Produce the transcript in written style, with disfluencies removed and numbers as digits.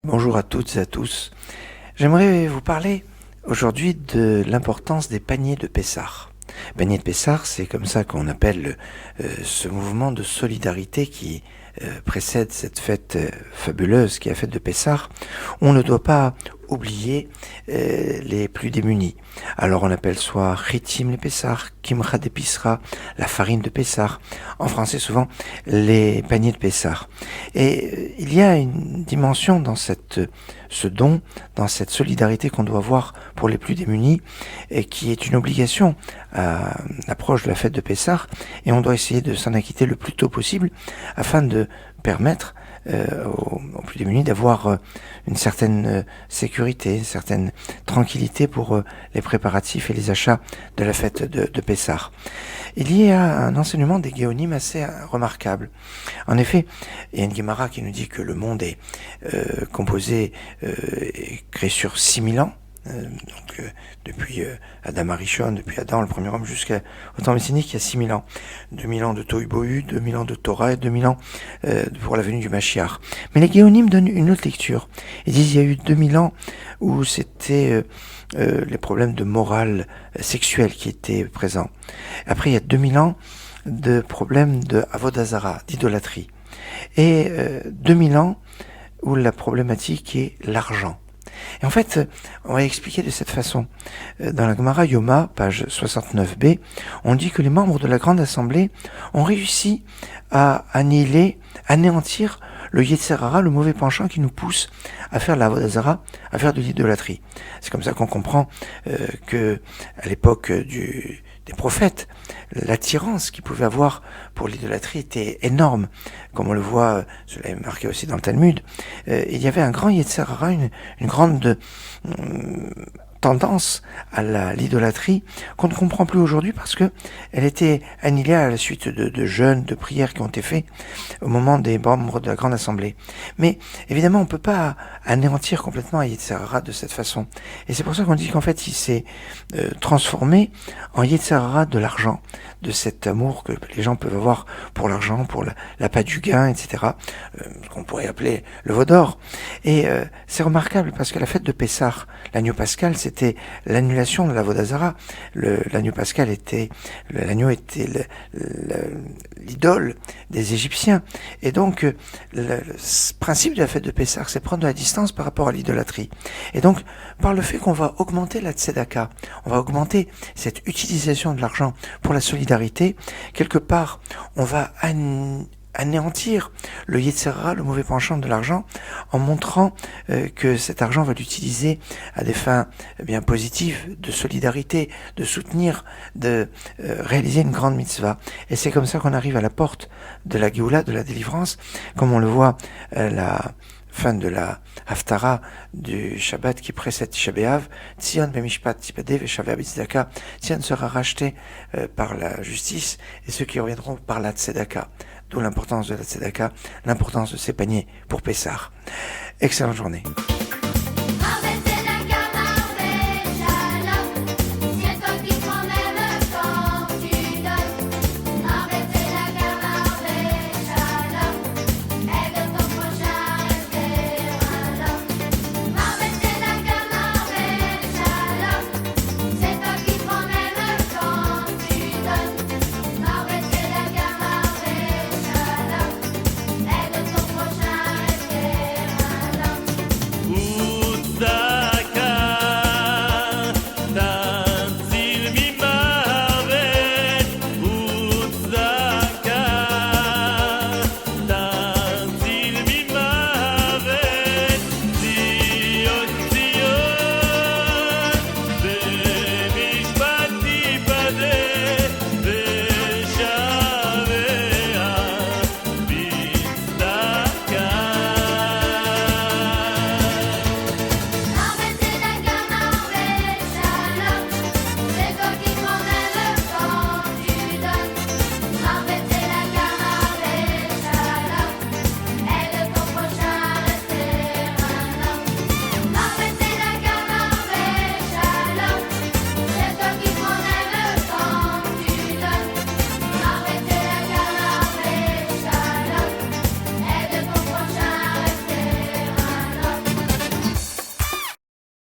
Bonjour à toutes et à tous. J'aimerais vous parler aujourd'hui de l'importance des paniers de Pessah. Panier de Pessah, c'est comme ça qu'on appelle ce mouvement de solidarité qui précède cette fête fabuleuse qui est la fête de Pessah. On ne doit pas oublier les plus démunis. Alors on appelle soit Chitim le Pessah, Kimcha de Pisra, la farine de Pessah. En français souvent les paniers de Pessah. Et il y a une dimension dans ce don, dans cette solidarité qu'on doit avoir pour les plus démunis, et qui est une obligation à l'approche de la fête de Pessah, et on doit essayer de s'en acquitter le plus tôt possible afin de permettre aux plus démunis d'avoir une certaine sécurité, une certaine tranquillité pour les préparatifs et les achats de la fête de Pessah. Il y a un enseignement des Géonim assez remarquable. En effet, il y a une Gemara qui nous dit que le monde est composé et créé sur 6000 ans. Depuis Adam Arishon, depuis Adam, le premier homme, jusqu'au temps messianique, il y a 6000 ans. 2000 ans de Tohu Bohu, 2000 ans de Torah et 2000 ans pour la venue du Mashiach. Mais les Géonim donnent une autre lecture. Ils disent qu'il y a eu 2000 ans où c'était les problèmes de morale sexuelle qui étaient présents. Après, il y a 2000 ans de problèmes de Avodah Zara, d'idolâtrie. Et 2000 ans où la problématique est l'argent. Et en fait, on va expliquer de cette façon. Dans la Gemara Yoma, page 69b, on dit que les membres de la Grande Assemblée ont réussi à anéantir le Yetzer Hara, le mauvais penchant qui nous pousse à faire la Avodah Zara, à faire de l'idolâtrie. C'est comme ça qu'on comprend que à l'époque des prophètes, l'attirance qu'ils pouvaient avoir pour l'idolâtrie était énorme. Comme on le voit, cela est marqué aussi dans le Talmud, il y avait un grand Yetzer Hara, une grande tendance à l'idolâtrie qu'on ne comprend plus aujourd'hui parce que elle était annihilée à la suite de jeûnes, de prières qui ont été faits au moment des membres de la Grande Assemblée. Mais évidemment, on ne peut pas anéantir complètement Yetzer Hara de cette façon. Et c'est pour ça qu'on dit qu'en fait, il s'est transformé en Yetzer Hara de l'argent, de cet amour que les gens peuvent avoir pour l'argent, pour l'appât du gain, etc. Ce qu'on pourrait appeler le veau d'or. Et c'est remarquable parce que la fête de Pessah, l'agneau pascal, c'était l'annulation de la Avodah Zara. L'agneau pascal était l'idole des Égyptiens. Et donc, le principe de la fête de Pessah, c'est prendre de la distance par rapport à l'idolâtrie. Et donc, par le fait qu'on va augmenter la tzedaka, on va augmenter cette utilisation de l'argent pour la solidarité, quelque part, on va anéantir le Yetzer Hara, le mauvais penchant de l'argent, en montrant que cet argent va l'utiliser à des fins bien positives, de solidarité, de soutenir, de réaliser une grande mitzvah. Et c'est comme ça qu'on arrive à la porte de la Géoula, de la délivrance, comme on le voit la fin de la Haftara du Shabbat qui précède Tisha B'Av, Tzion b'mishpat tipade v'shaveh b'tzedaka. Tzion sera racheté par la justice et ceux qui reviendront par la tzedaka. D'où l'importance de la tzedaka, l'importance de ces paniers pour Pessah. Excellente journée.